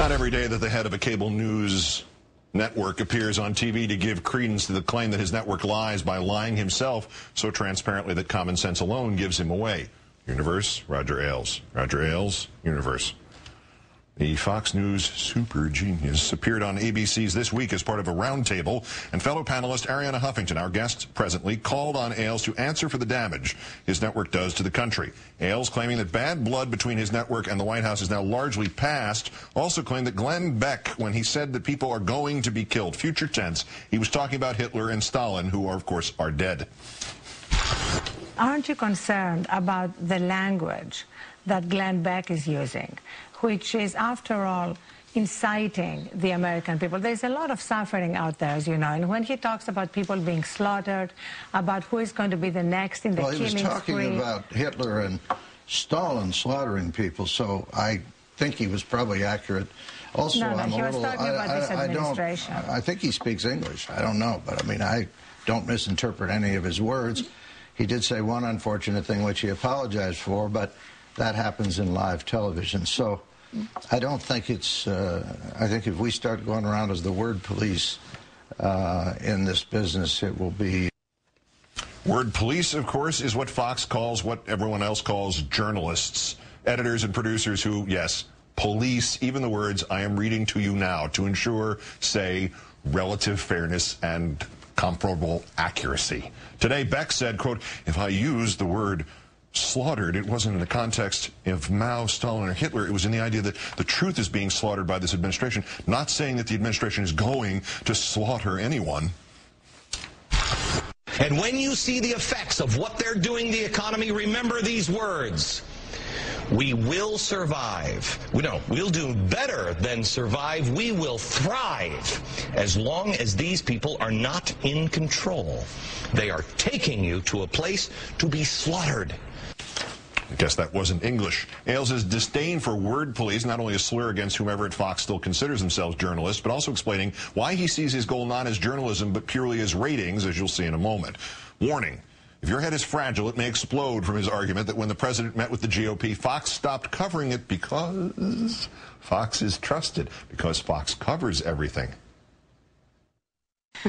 Not every day that the head of a cable news network appears on TV to give credence to the claim that his network lies by lying himself so transparently that common sense alone gives him away. Universe, Roger Ailes. Roger Ailes, Universe. The Fox News super genius appeared on ABC's This Week as part of a roundtable, and fellow panelist Arianna Huffington, our guest presently, called on Ailes to answer for the damage his network does to the country. Ailes, claiming that bad blood between his network and the White House is now largely past, also claimed that Glenn Beck, when he said that people are going to be killed, future tense, he was talking about Hitler and Stalin, who are, of course, are dead. Aren't you concerned about the language that Glenn Beck is using, which is, after all, inciting the American people? There's a lot of suffering out there, as you know, and when he talks about people being slaughtered, about who is going to be the next in the killing spree... Well, he was talking about Hitler and Stalin slaughtering people, so I think he was probably accurate. Also, no, he was talking about this administration. I think he speaks English. I don't know, but I mean, I don't misinterpret any of his words. He did say one unfortunate thing, which he apologized for, but that happens in live television. So I don't think it's, I think if we start going around as the word police in this business, it will be... Word police, of course, is what Fox calls what everyone else calls journalists, editors and producers who, yes, police even the words I am reading to you now to ensure, say, relative fairness and comparable accuracy. Today, Beck said, quote, if I used the word slaughtered, it wasn't in the context of Mao, Stalin, or Hitler. It was in the idea that the truth is being slaughtered by this administration, not saying that the administration is going to slaughter anyone. And when you see the effects of what they're doing to the economy, remember these words. We will survive. We'll do better than survive. We will thrive as long as these people are not in control. They are taking you to a place to be slaughtered. I guess that wasn't English. Ailes' disdain for word police, not only a slur against whomever at Fox still considers themselves journalists, but also explaining why he sees his goal not as journalism, but purely as ratings, as you'll see in a moment. Warning. If your head is fragile, it may explode from his argument that when the president met with the GOP, Fox stopped covering it because Fox is trusted, because Fox covers everything.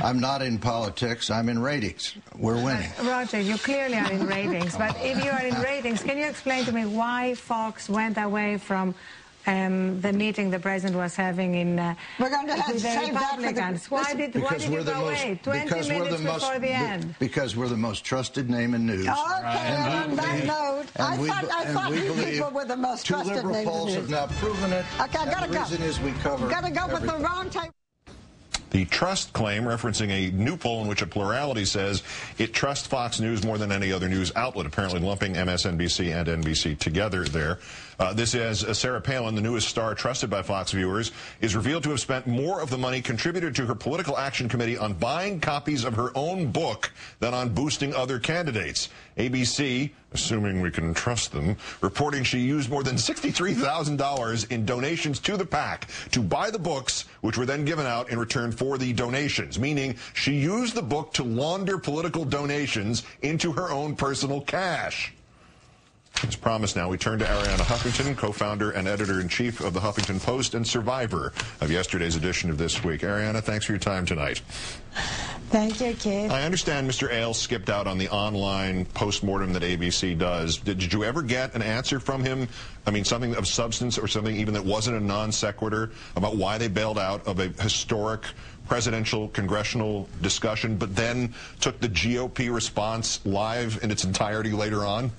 I'm not in politics. I'm in ratings. We're winning. Roger, you clearly are in ratings. But if you are in ratings, can you explain to me why Fox went away from the meeting the president was having in We're going to with the Republicans? Why did you go away 20 minutes before the end? Because we're the most trusted name in news. Okay, on that note, I thought people were the most trusted name in news. Two liberal polls have now proven it. Okay, I gotta go. The reason is we cover Gotta go with everything. the wrong type. The trust claim, referencing a new poll in which a plurality says it trusts Fox News more than any other news outlet, apparently lumping MSNBC and NBC together there. This is Sarah Palin, the newest star trusted by Fox viewers, is revealed to have spent more of the money contributed to her political action committee on buying copies of her own book than on boosting other candidates. ABC, assuming we can trust them, reporting she used more than $63,000 in donations to the PAC to buy the books, which were then given out in return for the donations, meaning she used the book to launder political donations into her own personal cash. As promised now, we turn to Arianna Huffington, co-founder and editor-in-chief of the Huffington Post and survivor of yesterday's edition of This Week. Arianna, thanks for your time tonight. Thank you, Keith. I understand Mr. Ailes skipped out on the online postmortem that ABC does. Did you ever get an answer from him? I mean, something of substance or something even that wasn't a non sequitur about why they bailed out of a historic presidential congressional discussion, but then took the GOP response live in its entirety later on?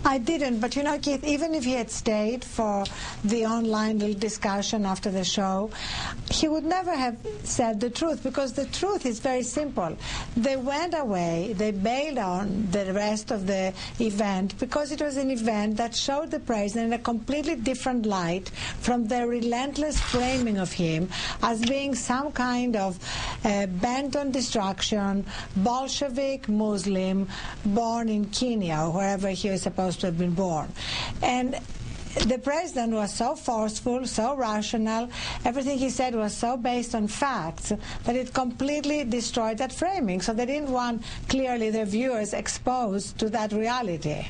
I didn't, but you know, Keith, even if he had stayed for the online little discussion after the show, he would never have said the truth, because the truth is very simple. They went away, they bailed on the rest of the event because it was an event that showed the president in a completely different light from their relentless framing of him as being some kind of bent on destruction, Bolshevik Muslim born in Kenya or wherever he was supposed to have been born. And the president was so forceful, so rational, everything he said was so based on facts that it completely destroyed that framing. So they didn't want, clearly, their viewers exposed to that reality.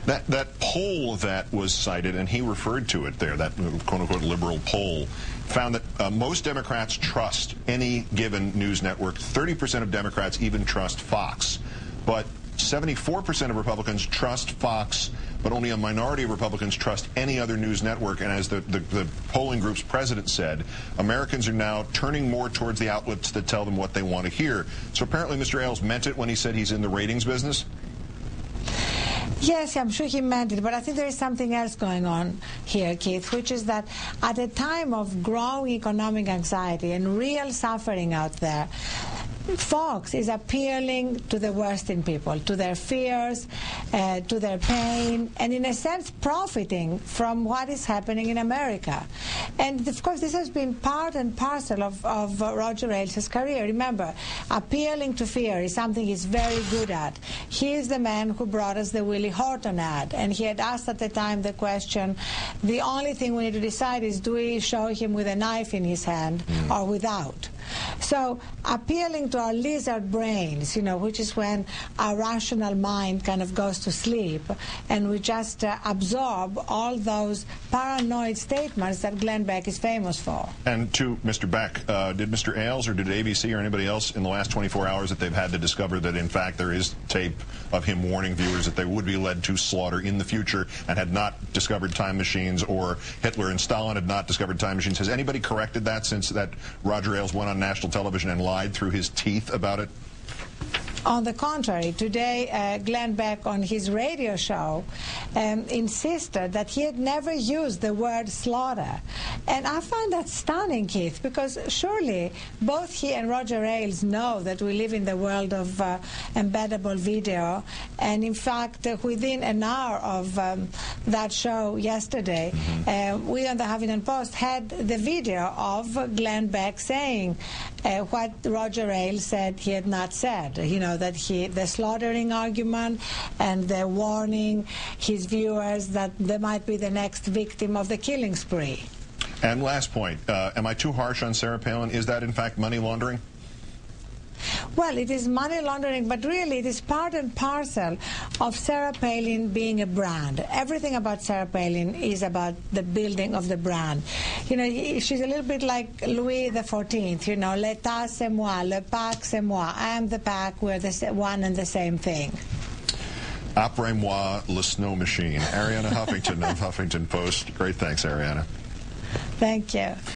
That poll that was cited, and he referred to it there, that quote-unquote liberal poll, found that most Democrats trust any given news network. 30% of Democrats even trust Fox. But 74% of Republicans trust Fox, but only a minority of Republicans trust any other news network. And as the polling group's president said, Americans are now turning more towards the outlets that tell them what they want to hear. So apparently Mr. Ailes meant it when he said he's in the ratings business? Yes, I'm sure he meant it, but I think there is something else going on here, Keith, which is that at a time of growing economic anxiety and real suffering out there, Fox is appealing to the worst in people, to their fears, to their pain, and in a sense profiting from what is happening in America. And of course this has been part and parcel of Roger Ailes' career. Remember, appealing to fear is something he's very good at. He is the man who brought us the Willie Horton ad, and he had asked at the time the question, the only thing we need to decide is, do we show him with a knife in his hand or without? So appealing to our lizard brains, you know, which is when our rational mind kind of goes to sleep and we just absorb all those paranoid statements that Glenn Beck is famous for. And to Mr. Beck, did Mr. Ailes or did ABC or anybody else in the last 24 hours that they've had to discover that in fact there is tape of him warning viewers that they would be led to slaughter in the future and had not discovered time machines, or Hitler and Stalin had not discovered time machines? Has anybody corrected that since that Roger Ailes went on national television and lied through his teeth about it? On the contrary, today Glenn Beck on his radio show insisted that he had never used the word slaughter. And I find that stunning, Keith, because surely both he and Roger Ailes know that we live in the world of embeddable video. And in fact, within an hour of that show yesterday, we on the Huffington Post had the video of Glenn Beck saying what Roger Ailes said he had not said. You know, that the slaughtering argument and the warning his viewers that they might be the next victim of the killing spree. And last point, am I too harsh on Sarah Palin? Is that in fact money laundering? Well, it is money laundering, but really it is part and parcel of Sarah Palin being a brand. Everything about Sarah Palin is about the building of the brand. You know, she's a little bit like Louis XIV, you know, l'état c'est moi, le pack c'est moi. I am the pack, we're the one and the same thing. Après-moi, le snow machine. Arianna Huffington of Huffington Post. Great, thanks, Arianna. Thank you.